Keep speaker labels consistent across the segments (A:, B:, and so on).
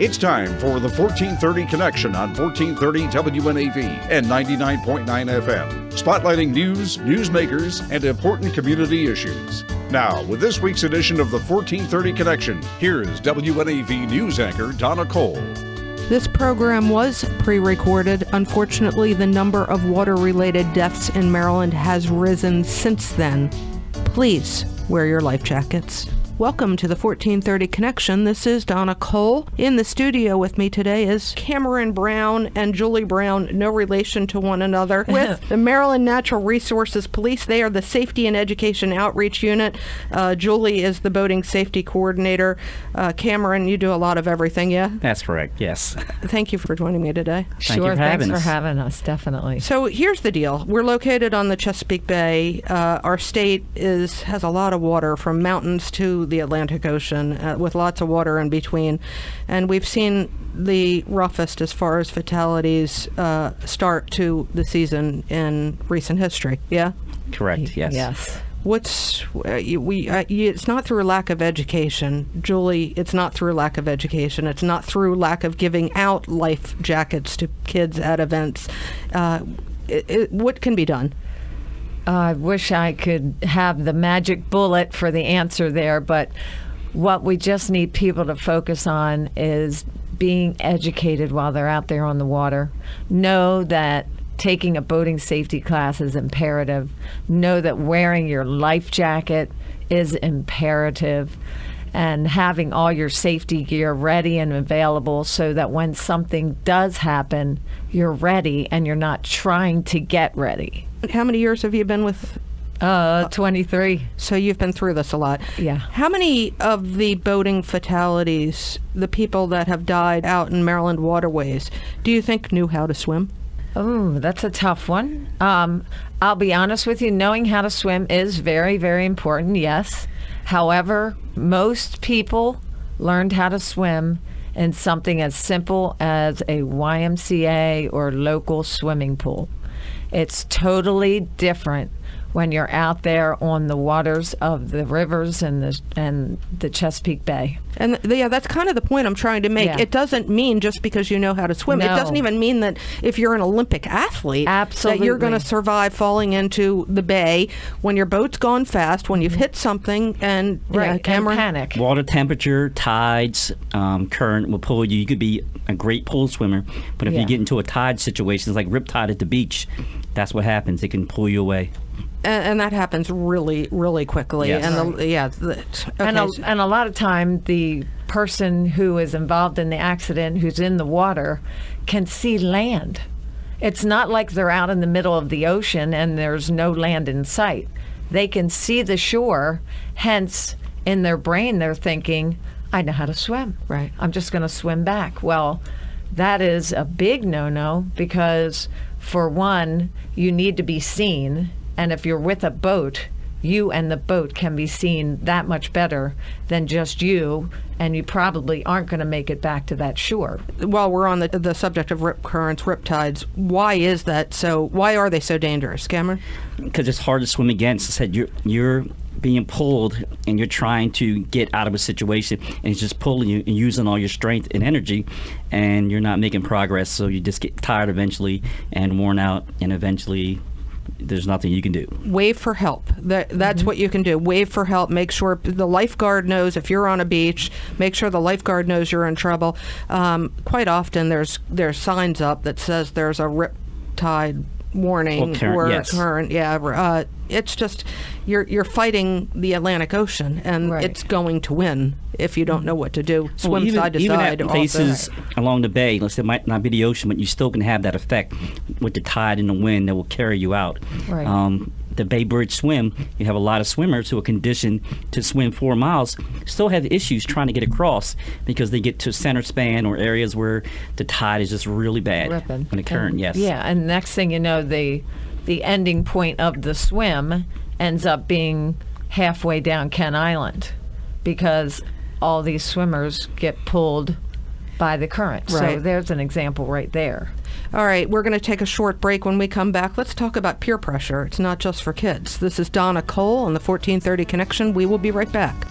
A: It's time for the 1430 Connection on 1430 WNAV and 99.9 FM, spotlighting news, newsmakers, and important community issues. Now, with this week's edition of the 1430 Connection, here is WNAV news anchor Donna Cole.
B: This program was pre-recorded. Unfortunately, the number of water-related deaths in Maryland has risen since then. Please wear your life jackets. Welcome to the 1430 Connection. This is Donna Cole. In the studio with me today is Cameron Brown and Julie Brown, no relation to one another, with the Maryland Natural Resources Police. They are the Safety and Education Outreach Unit. Julie is the Boating Safety Coordinator. Cameron, you do a lot of everything, yeah?
C: That's correct, yes.
B: Thank you for joining me today.
D: Sure, thanks for having us, definitely.
B: So here's the deal. We're located on the Chesapeake Bay. Our state has a lot of water from mountains to the Atlantic Ocean, with lots of water in between, and we've seen the roughest as far as fatalities start to the season in recent history. Yeah,
C: correct. Yes.
B: It's not through lack of education, Julie. It's not through lack of education. It's not through lack of giving out life jackets to kids at events. What can be done?
D: I wish I could have the magic bullet for the answer there, but what we just need people to focus on is being educated while they're out there on the water. Know that taking a boating safety class is imperative. Know that wearing your life jacket is imperative, and having all your safety gear ready and available so that when something does happen, you're ready and you're not trying to get ready.
B: How many years have you been with?
D: 23.
B: So you've been through this a lot.
D: Yeah.
B: How many of the boating fatalities, the people that have died out in Maryland waterways, do you think knew how to swim?
D: Oh, that's a tough one. I'll be honest with you, knowing how to swim is very, very important, yes. However, most people learned how to swim in something as simple as a YMCA or local swimming pool. It's totally different when you're out there on the waters of the rivers and the Chesapeake Bay.
B: And that's kind of the point I'm trying to make.
D: Yeah.
B: It doesn't mean just because you know how to swim.
D: No.
B: It doesn't even mean that if you're an Olympic athlete,
D: absolutely,
B: that you're going to survive falling into the bay when your boat's gone fast, when you've hit something, and Cameron,
D: and panic.
C: Water temperature, tides, current will pull you. You could be a great pool swimmer, but if you get into a tide situation, it's like riptide at the beach. That's what happens. It can pull you away.
B: And that happens really, really quickly.
C: Yes.
B: And
D: And a lot of time, the person who is involved in the accident, who's in the water, can see land. It's not like they're out in the middle of the ocean and there's no land in sight. They can see the shore, hence, in their brain, they're thinking, I know how to swim.
B: Right.
D: I'm just going to swim back. Well, that is a big no-no because, for one, you need to be seen. And if you're with a boat, you and the boat can be seen that much better than just you, and you probably aren't going to make it back to that shore.
B: While we're on the subject of rip currents, rip tides, why is that so? Why are they so dangerous, Cameron?
C: Because it's hard to swim against. I said you're being pulled and you're trying to get out of a situation, and it's just pulling you and using all your strength and energy, and you're not making progress. So you just get tired eventually and worn out, and eventually there's nothing you can do.
B: Wave for help. That's what you can do. Wave for help. Make sure the lifeguard knows if you're on a beach. Make sure the lifeguard knows you're in trouble. Quite often there's signs up that says there's a rip tide warning current. Yeah, it's just you're fighting the Atlantic Ocean, and it's going to win if you don't know what to do. Swim side to side.
C: Even at places along the bay, let's say it might not be the ocean, but you still can have that effect with the tide and the wind that will carry you out.
D: Right.
C: The Bay Bridge swim, you have a lot of swimmers who are conditioned to swim 4 miles, still have issues trying to get across because they get to center span or areas where the tide is just really bad.
D: Ripping.
C: When the current, yes.
D: Yeah, and next thing you know, the ending point of the swim ends up being halfway down Kent Island because all these swimmers get pulled by the current.
B: Right.
D: So there's an example right there.
B: All right, we're going to take a short break. When we come back, let's talk about peer pressure. It's not just for kids. This is Donna Cole on the 1430 Connection. We will be right back.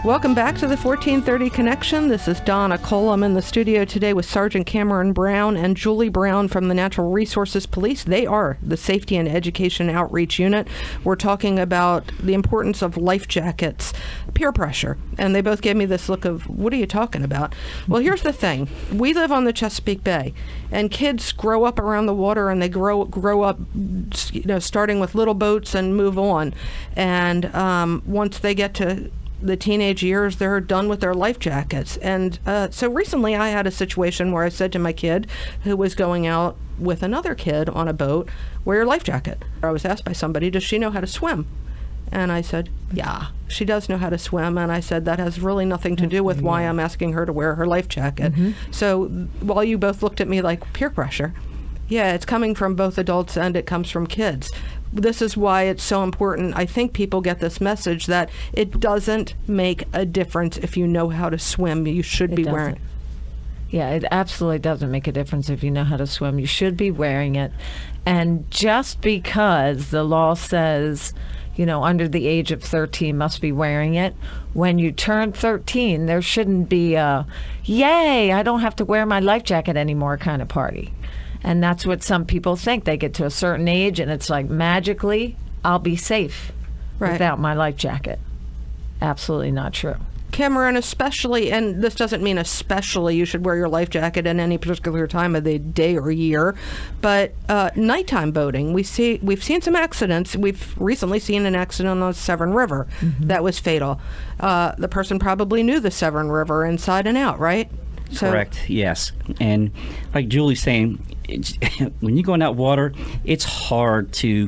B: Welcome back to the 1430 Connection. This is Donna Cole. I'm in the studio today with Sergeant Cameron Brown and Julie Brown from the Natural Resources Police. They are the Safety and Education Outreach Unit. We're talking about the importance of life jackets, peer pressure, and they both gave me this look of, what are you talking about? Well, here's the thing. We live on the Chesapeake Bay, and kids grow up around the water, and they grow up, starting with little boats and move on. And once they get to the teenage years, they're done with their life jackets. And so recently I had a situation where I said to my kid, who was going out with another kid on a boat, wear your life jacket. I was asked by somebody, does she know how to swim? And I said, yeah, she does know how to swim. And I said, that has really nothing to do with why I'm asking her to wear her life jacket. So while you both looked at me like peer pressure, yeah, it's coming from both adults and it comes from kids. This is why it's so important. I think people get this message that it doesn't make a difference if you know how to swim. You should be wearing it.
D: Yeah, it absolutely doesn't make a difference if you know how to swim. You should be wearing it. And just because the law says, under the age of 13 must be wearing it, when you turn 13, there shouldn't be a, yay, I don't have to wear my life jacket anymore kind of party. And that's what some people think. They get to a certain age and it's like, magically, I'll be safe without my life jacket. Absolutely not true.
B: Cameron, especially, and this doesn't mean especially you should wear your life jacket at any particular time of the day or year, but nighttime boating, we've seen some accidents. We've recently seen an accident on the Severn River that was fatal. The person probably knew the Severn River inside and out, right?
C: Correct, yes. And like Julie's saying, when you go in that water, it's hard to,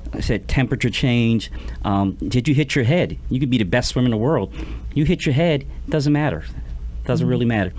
C: like I said, temperature change. Did you hit your head? You could be the best swimmer in the world. You hit your head, doesn't matter. Doesn't really matter.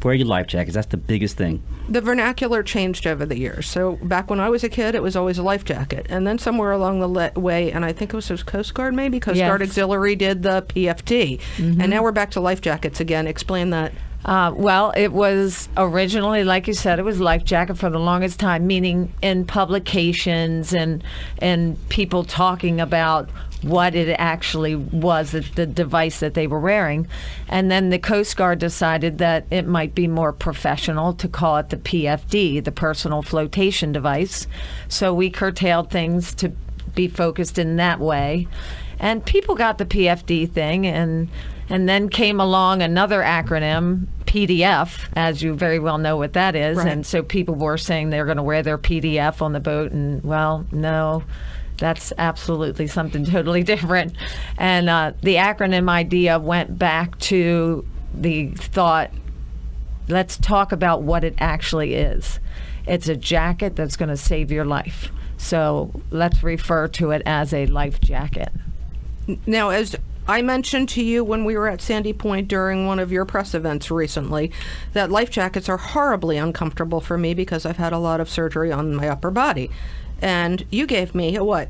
C: Wear your life jackets. That's the biggest thing.
B: The vernacular changed over the years. So back when I was a kid, it was always a life jacket. And then somewhere along the way, and I think it was Coast Guard maybe, Coast Guard Auxiliary did the PFD. And now we're back to life jackets again. Explain that.
D: Well, it was originally, like you said, it was life jacket for the longest time, meaning in publications and people talking about what it actually was, the device that they were wearing. And then the Coast Guard decided that it might be more professional to call it the PFD, the personal flotation device. So we curtailed things to be focused in that way. And people got the PFD thing, and then came along another acronym, PDF, as you very well know what that is.
B: Right.
D: And so people were saying they're going to wear their PDF on the boat, and well, no, that's absolutely something totally different. And the acronym idea went back to the thought, let's talk about what it actually is. It's a jacket that's going to save your life. So let's refer to it as a life jacket.
B: Now, as I mentioned to you when we were at Sandy Point during one of your press events recently, that life jackets are horribly uncomfortable for me because I've had a lot of surgery on my upper body. And you gave me a what?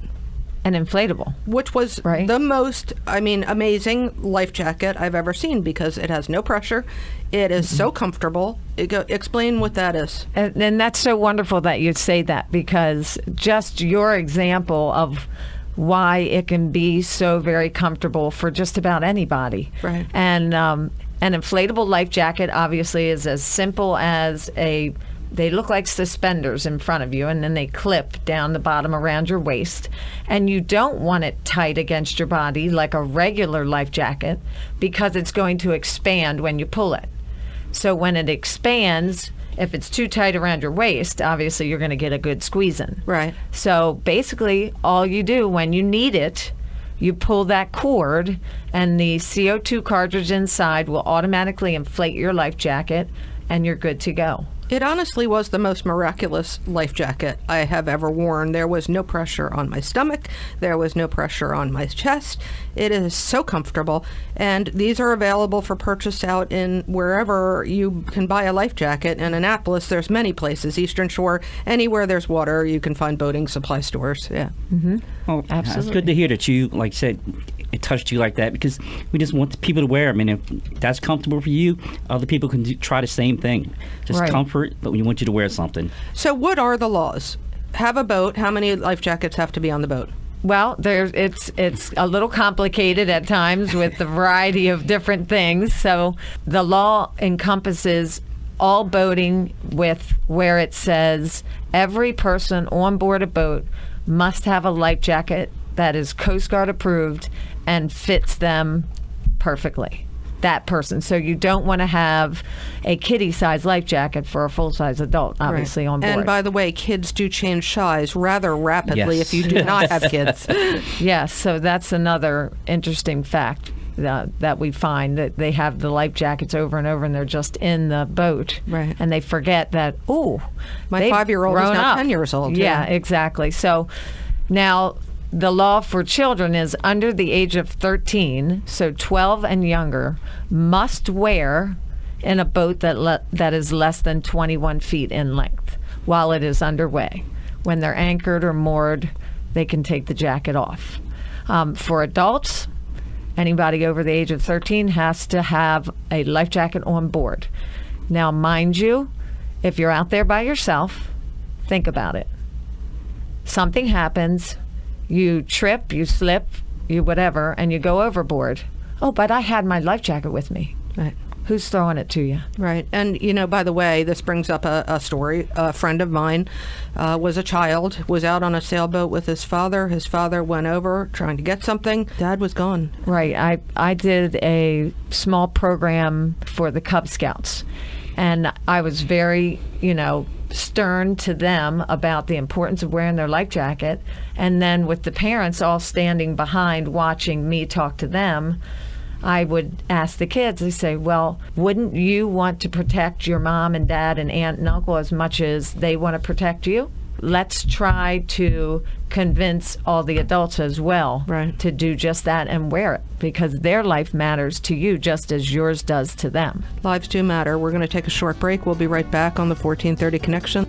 D: An inflatable.
B: Which was the most, amazing life jacket I've ever seen because it has no pressure. It is so comfortable. Explain what that is.
D: And that's so wonderful that you say that, because just your example of why it can be so very comfortable for just about anybody.
B: Right.
D: And an inflatable life jacket obviously is as simple as they look like suspenders in front of you, and then they clip down the bottom around your waist. And you don't want it tight against your body like a regular life jacket because it's going to expand when you pull it. So when it expands, if it's too tight around your waist, obviously you're going to get a good squeeze in.
B: Right.
D: So basically, all you do when you need it, you pull that cord, and the CO2 cartridge inside will automatically inflate your life jacket, and you're good to go.
B: It honestly was the most miraculous life jacket I have ever worn. There was no pressure on my stomach. There was no pressure on my chest. It is so comfortable. And these are available for purchase out in wherever you can buy a life jacket. In Annapolis, there's many places. Eastern Shore, anywhere there's water, you can find boating supply stores. Yeah.
D: Mm-hmm.
C: Oh,
D: absolutely.
C: It's good to hear that you, like I said, it touched you like that, because we just want people to wear them. And if that's comfortable for you, other people can try the same thing. Just comfort, but we want you to wear something.
B: So what are the laws? Have a boat. How many life jackets have to be on the boat?
D: Well, it's a little complicated at times with the variety of different things. So the law encompasses all boating, with where it says every person on board a boat must have a life jacket that is Coast Guard approved and fits them perfectly. That person. So you don't want to have a kiddie-size life jacket for a full-size adult, obviously, on board.
B: And by the way, kids do change size rather rapidly if you do not have kids.
D: Yes, so that's another interesting fact that we find, that they have the life jackets over and over, and they're just in the boat.
B: Right.
D: And they forget that,
B: my
D: they've
B: 5-year-old is
D: grown
B: now
D: up.
B: 10 years old.
D: Yeah, exactly. So now the law for children is under the age of 13, so 12 and younger, must wear in a boat that is less than 21 feet in length while it is underway. When they're anchored or moored, they can take the jacket off. For adults, anybody over the age of 13 has to have a life jacket on board. Now, mind you, if you're out there by yourself, think about it. Something happens, you trip, you slip, you whatever, and you go overboard. Oh, but I had my life jacket with me.
B: Right.
D: Who's throwing it to you?
B: Right. And, by the way, this brings up a story. A friend of mine was a child, was out on a sailboat with his father. His father went over trying to get something. Dad was gone.
D: Right. I did a small program for the Cub Scouts, and I was very, stern to them about the importance of wearing their life jacket. And then with the parents all standing behind watching me talk to them, I would ask the kids, I say, well, wouldn't you want to protect your mom and dad and aunt and uncle as much as they want to protect you? Let's try to convince all the adults as well to do just that and wear it, because their life matters to you just as yours does to them.
B: Lives do matter. We're going to take a short break. We'll be right back on the 1430 Connection.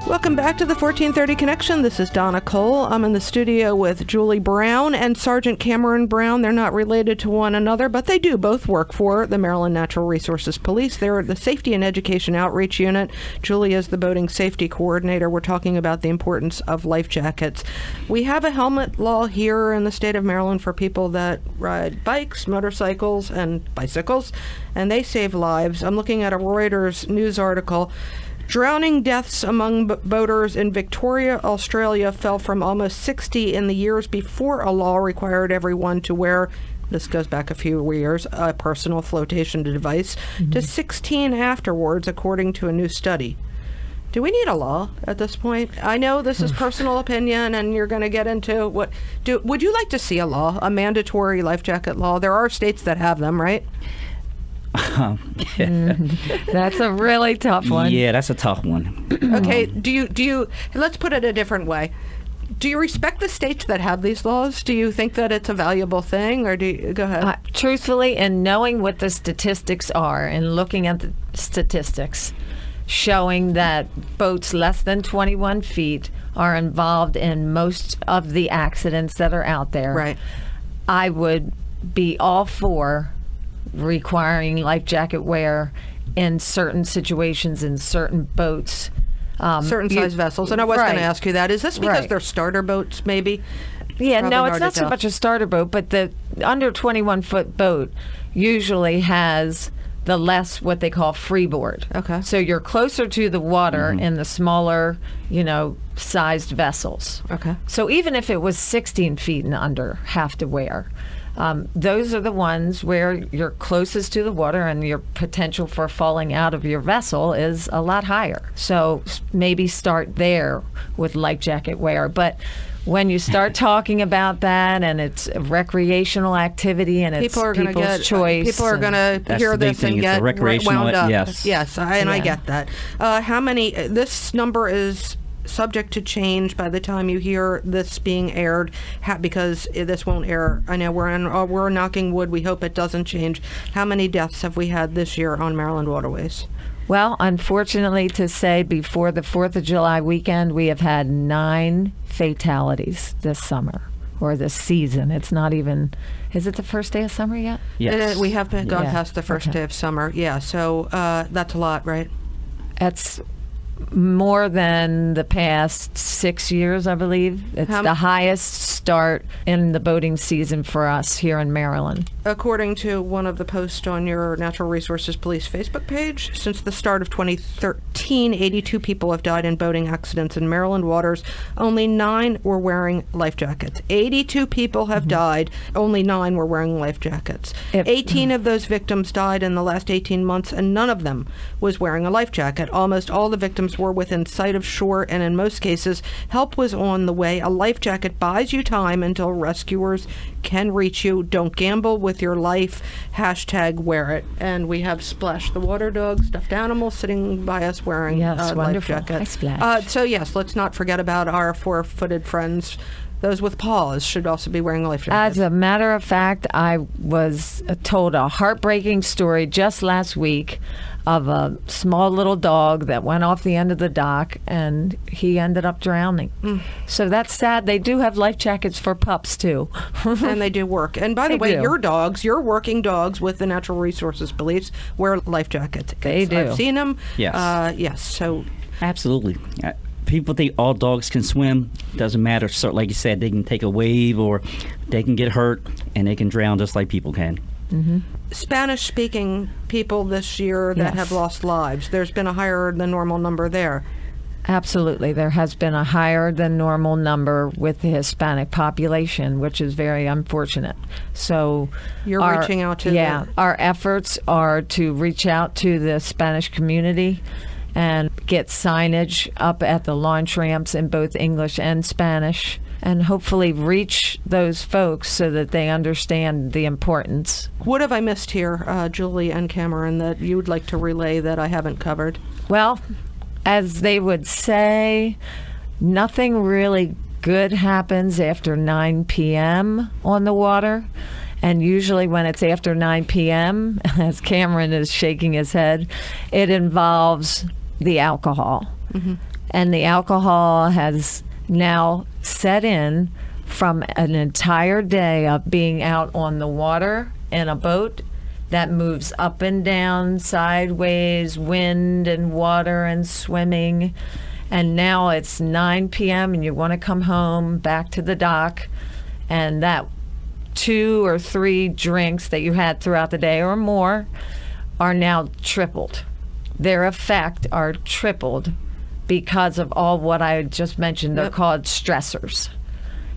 B: Welcome back to the 1430 Connection. This is Donna Cole. I'm in the studio with Julie Brown and Sergeant Cameron Brown. They're not related to one another, but they do both work for the Maryland Natural Resources Police. They're the Safety and Education Outreach Unit. Julie is the boating safety coordinator. We're talking about the importance of life jackets. We have a helmet law here in the state of Maryland for people that ride bikes, motorcycles, and bicycles, and they save lives. I'm looking at a Reuters news article. Drowning deaths among boaters in Victoria, Australia fell from almost 60 in the years before a law required everyone to wear, this goes back a few years, a personal flotation device, to 16 afterwards, according to a new study. Do we need a law at this point? I know this is personal opinion, and you're going to get into what... Would you like to see a law, a mandatory life jacket law? There are states that have them, right?
D: That's a really tough one.
C: Yeah, that's a tough one.
B: Okay, do you let's put it a different way. Do you respect the states that have these laws? Do you think that it's a valuable thing, or do you go ahead?
D: Truthfully, in knowing what the statistics are and looking at the statistics showing that boats less than 21 feet are involved in most of the accidents that are out there,
B: Right.
D: I would be all for requiring life jacket wear in certain situations in certain boats,
B: Certain size vessels. And I was going to ask you that. Is this because they're starter boats, maybe?
D: Yeah,
B: Probably
D: no,
B: hard
D: it's
B: to
D: not so
B: tell.
D: much a starter boat, but the under 21-foot boat usually has the less what they call freeboard.
B: Okay.
D: So you're closer to the water in the smaller, sized vessels.
B: Okay.
D: So even if it was 16 feet and under, have to wear. Those are the ones where you're closest to the water and your potential for falling out of your vessel is a lot higher. So maybe start there with life jacket wear. But when you start talking about that and it's a recreational activity and it's people's choice.
B: People are going to
C: That's
B: hear
C: the big
B: this
C: thing.
B: and
C: It's a
B: get
C: recreational-
B: wound up.
C: yes.
B: Yes, I get that. How many? This number is subject to change by the time you hear this being aired, because this won't air. I know we're knocking wood. We hope it doesn't change. How many deaths have we had this year on Maryland waterways?
D: Well, unfortunately to say, before the 4th of July weekend, we have had 9 fatalities this summer. or the season. It's not even, is it the first day of summer yet?
C: Yes.
B: We have been gone
D: Yeah.
B: past the first
D: Okay.
B: day of summer. Yeah, so that's a lot, right?
D: It's more than the past 6 years, I believe. It's
B: How-
D: the highest start in the boating season for us here in Maryland.
B: According to one of the posts on your Natural Resources Police Facebook page, since the start of 2013, 82 people have died in boating accidents in Maryland waters. Only 9 were wearing life jackets. 82 people have died. Only 9 were wearing life jackets. 18 of those victims died in the last 18 months, and none of them was wearing a life jacket. Almost all the victims were within sight of shore, and in most cases, help was on the way. A life jacket buys you time until rescuers can reach you. Don't gamble with your life. Hashtag wear it. And we have Splash the water dog, stuffed animal, sitting by us wearing
D: Yes,
B: a life
D: wonderful.
B: jacket.
D: Hi, Splash.
B: So yes, let's not forget about our 4-footed friends. Those with paws should also be wearing life jackets.
D: As a matter of fact, I was told a heartbreaking story just last week of a small little dog that went off the end of the dock and he ended up drowning. So that's sad. They do have life jackets for pups too.
B: And they do work. And by the
D: They
B: way,
D: do.
B: your dogs, your working dogs with the Natural Resources Police wear life jackets.
D: They do.
B: I've seen them.
C: Yes.
B: Yes. So
C: Absolutely. People think all dogs can swim. Doesn't matter. So, like you said, they can take a wave or they can get hurt and they can drown just like people can.
B: Spanish-speaking people this year that
D: Yes.
B: have lost lives. There's been a higher than normal number there.
D: Absolutely. There has been a higher than normal number with the Hispanic population, which is very unfortunate. So
B: You're reaching out to
D: yeah,
B: the-
D: our efforts are to reach out to the Spanish community and get signage up at the launch ramps in both English and Spanish, and hopefully reach those folks so that they understand the importance.
B: What have I missed here, Julie and Cameron, that you would like to relay that I haven't covered?
D: Well, as they would say, nothing really good happens after 9 p.m. on the water. And usually when it's after 9 p.m., as Cameron is shaking his head, it involves the alcohol. And the alcohol has now set in from an entire day of being out on the water in a boat that moves up and down, sideways, wind and water and swimming. And now it's 9 p.m. and you want to come home back to the dock, and that 2 or 3 drinks that you had throughout the day or more are now tripled. Their effect are tripled because of all what I just mentioned. They're
B: Yep.
D: called stressors.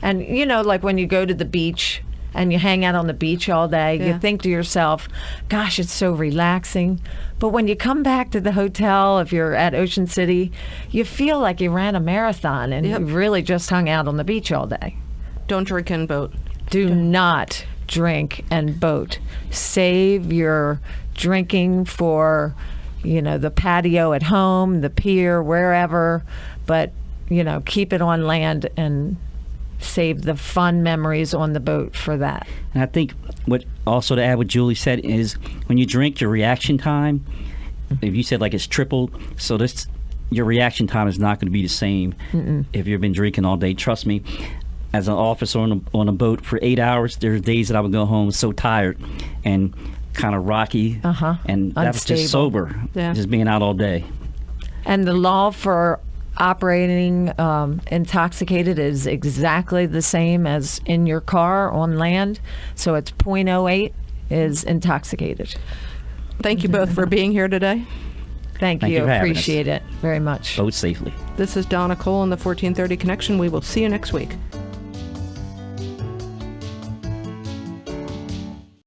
D: And you know, like when you go to the beach and you hang out on the beach all day,
B: Yeah.
D: you think to yourself, gosh, it's so relaxing. But when you come back to the hotel, if you're at Ocean City, you feel like you ran a marathon and
B: Yep.
D: you really just hung out on the beach all day.
B: Don't drink and boat.
D: Do not drink and boat. Save your drinking for, you know, the patio at home, the pier, wherever, but, you know, keep it on land and save the fun memories on the boat for that.
C: And I think what also to add what Julie said is when you drink, your reaction time, if you said like it's tripled, so this your reaction time is not going to be the same if you've been drinking all day. Trust me, as an officer on a boat for 8 hours, there's days that I would go home so tired and kind of rocky, and that was
D: Unstable.
C: just sober,
B: Yeah.
C: just being out all day.
D: And the law for operating intoxicated is exactly the same as in your car on land. So it's .08 is intoxicated.
B: Thank you both for being here today.
D: Thank
C: Thank you
D: you.
C: for having us.
D: Appreciate it very much.
C: Boat safely.
B: This is Donna Cole on the 1430 Connection. We will see you next week.